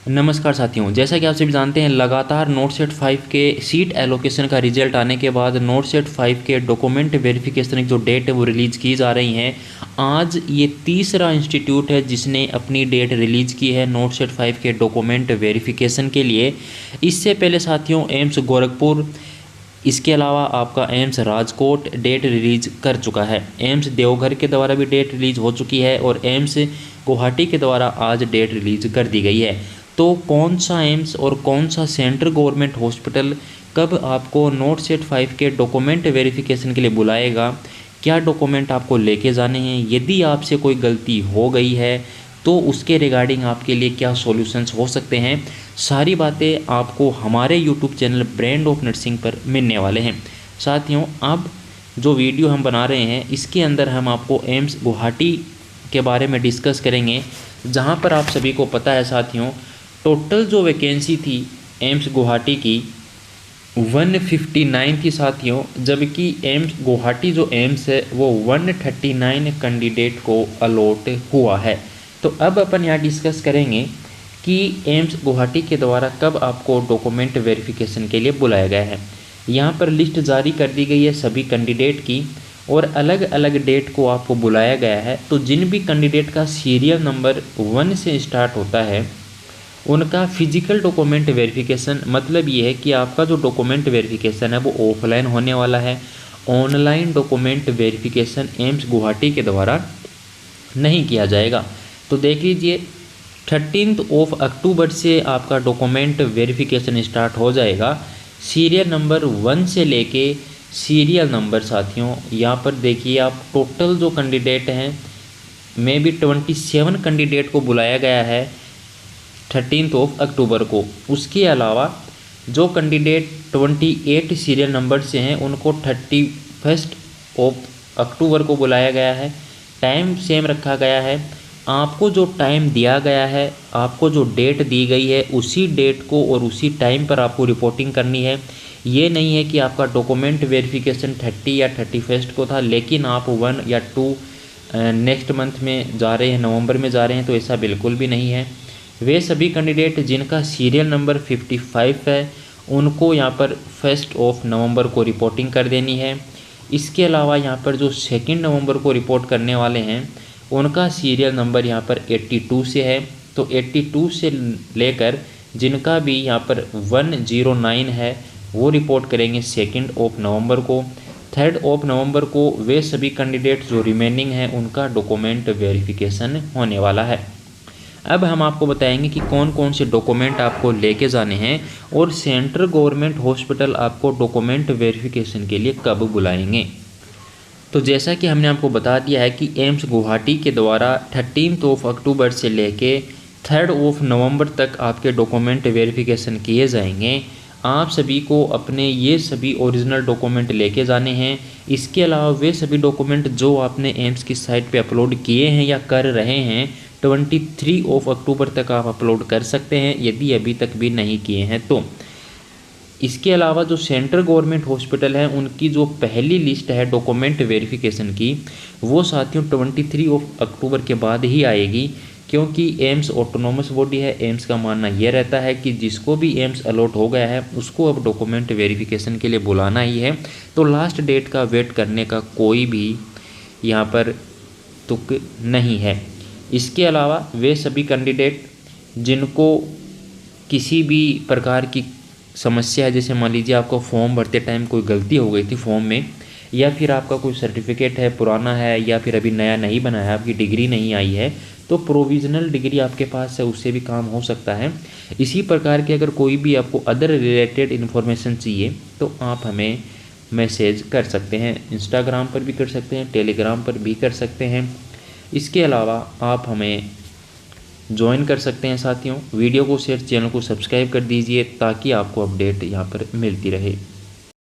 नमस्कार साथियों, जैसा कि आप सभी जानते हैं लगातार नोट सेट 5 के सीट एलोकेशन का रिजल्ट आने के बाद नोट सेट 5 के डॉक्यूमेंट वेरिफिकेशन की जो डेट है वो रिलीज़ की जा रही हैं। आज ये तीसरा इंस्टीट्यूट है जिसने अपनी डेट रिलीज़ की है नोट सेट 5 के डॉक्यूमेंट वेरिफिकेशन के लिए। इससे पहले साथियों एम्स गोरखपुर, इसके अलावा आपका एम्स राजकोट डेट रिलीज़ कर चुका है। एम्स देवघर के द्वारा भी डेट रिलीज़ हो चुकी है और एम्स गुवाहाटी के द्वारा आज डेट रिलीज़ कर दी गई है। तो कौन सा एम्स और कौन सा सेंट्रल गवर्नमेंट हॉस्पिटल कब आपको नोट सेट 5 के डॉक्यूमेंट वेरिफिकेशन के लिए बुलाएगा, क्या डॉक्यूमेंट आपको लेके जाने हैं, यदि आपसे कोई गलती हो गई है तो उसके रिगार्डिंग आपके लिए क्या सॉल्यूशंस हो सकते हैं, सारी बातें आपको हमारे YouTube channel brand of nursing पर मिलने वाले हैं। साथियों, अब जो वीडियो हम बना रहे हैं इसके अंदर हम आपको एम्स गुवाहाटी के बारे में डिस्कस करेंगे, जहां पर आप सभी को पता है साथियों टोटल जो वैकेंसी थी एम्स गुवाहाटी की 159 थी साथियों, जबकि एम्स गुवाहाटी जो एम्स है वो 139 कैंडिडेट को अलॉट हुआ है। तो अब अपन यहाँ डिस्कस करेंगे कि एम्स गुवाहाटी के द्वारा कब आपको डॉक्यूमेंट वेरिफिकेशन के लिए बुलाया गया है। यहाँ पर लिस्ट जारी कर दी गई है सभी कैंडिडेट की और अलग अलग डेट को आपको बुलाया गया है। तो जिन भी कैंडिडेट का सीरियल नंबर 1 से स्टार्ट होता है उनका फिजिकल डॉक्यूमेंट वेरिफिकेशन, मतलब ये है कि आपका जो डॉक्यूमेंट वेरिफिकेशन है वो ऑफलाइन होने वाला है। Online document verification AIIMS Guwahati के द्वारा नहीं किया जाएगा। तो देख लीजिए 13 अक्टूबर से आपका डॉक्यूमेंट वेरिफिकेशन स्टार्ट हो जाएगा। सीरियल नंबर 1 से लेके सीरियल नंबर साथियों यहाँ पर देखिए आप टोटल जो कैंडिडेट हैं में भी 27 कैंडिडेट को बुलाया गया है 13 अक्टूबर को। उसके अलावा जो कैंडिडेट 28 सीरियल नंबर से हैं उनको 31 अक्टूबर को बुलाया गया है। टाइम सेम रखा गया है। आपको जो टाइम दिया गया है, आपको जो डेट दी गई है उसी डेट को और उसी टाइम पर आपको रिपोर्टिंग करनी है। ये नहीं है कि आपका डॉक्यूमेंट वेरिफिकेशन 30 या 31 को था लेकिन आप 1 या 2 नेक्स्ट मंथ में जा रहे हैं, नवंबर में जा रहे हैं, तो ऐसा बिल्कुल भी नहीं है। वे सभी कैंडिडेट जिनका सीरियल नंबर 55 है उनको यहाँ पर 1 नवंबर को रिपोर्टिंग कर देनी है। इसके अलावा यहाँ पर जो 2 नवंबर को रिपोर्ट करने वाले हैं उनका सीरियल नंबर यहाँ पर 82 से है। तो 82 से लेकर जिनका भी यहाँ पर 109 है वो रिपोर्ट करेंगे 2 नवंबर को। 3 नवंबर को वे सभी कैंडिडेट जो रिमेनिंग हैं उनका डॉक्यूमेंट वेरिफिकेशन होने वाला है। अब हम आपको बताएंगे कि कौन कौन से डॉक्यूमेंट आपको लेके जाने हैं और सेंट्रल गवर्नमेंट हॉस्पिटल आपको डॉक्यूमेंट वेरिफिकेशन के लिए कब बुलाएंगे। तो जैसा कि हमने आपको बता दिया है कि एम्स गुवाहाटी के द्वारा 13 अक्टूबर से लेके 3 नवंबर तक आपके डॉक्यूमेंट वेरिफिकेशन किए जाएंगे। आप सभी को अपने ये सभी ओरिजिनल डॉक्यूमेंट लेके जाने हैं। इसके अलावा वे सभी डॉक्यूमेंट जो आपने एम्स की साइट पे अपलोड किए हैं या कर रहे हैं 23 अक्टूबर तक आप अपलोड कर सकते हैं यदि अभी तक भी नहीं किए हैं तो। इसके अलावा जो सेंट्रल गवर्नमेंट हॉस्पिटल है उनकी जो पहली लिस्ट है डॉक्यूमेंट वेरिफिकेशन की वो साथियों 23 अक्टूबर के बाद ही आएगी, क्योंकि एम्स ऑटोनोमस बॉडी है। एम्स का मानना यह रहता है कि जिसको भी एम्स अलॉट हो गया है उसको अब डॉक्यूमेंट वेरिफिकेशन के लिए बुलाना ही है। तो लास्ट डेट का वेट करने का कोई भी यहाँ पर तुक नहीं है। इसके अलावा वे सभी कैंडिडेट जिनको किसी भी प्रकार की समस्या है, जैसे मान लीजिए आपको फॉर्म भरते टाइम कोई गलती हो गई थी फॉर्म में, या फिर आपका कोई सर्टिफिकेट है पुराना है या फिर अभी नया नहीं बना है, आपकी डिग्री नहीं आई है, तो प्रोविज़नल डिग्री आपके पास है उससे भी काम हो सकता है। इसी प्रकार के अगर कोई भी आपको अदर रिलेटेड इन्फॉर्मेशन चाहिए तो आप हमें मैसेज कर सकते हैं। इंस्टाग्राम पर भी कर सकते हैं, टेलीग्राम पर भी कर सकते हैं। इसके अलावा आप हमें ज्वाइन कर सकते हैं साथियों। वीडियो को शेयर, चैनल को सब्सक्राइब कर दीजिए ताकि आपको अपडेट यहाँ पर मिलती रहे।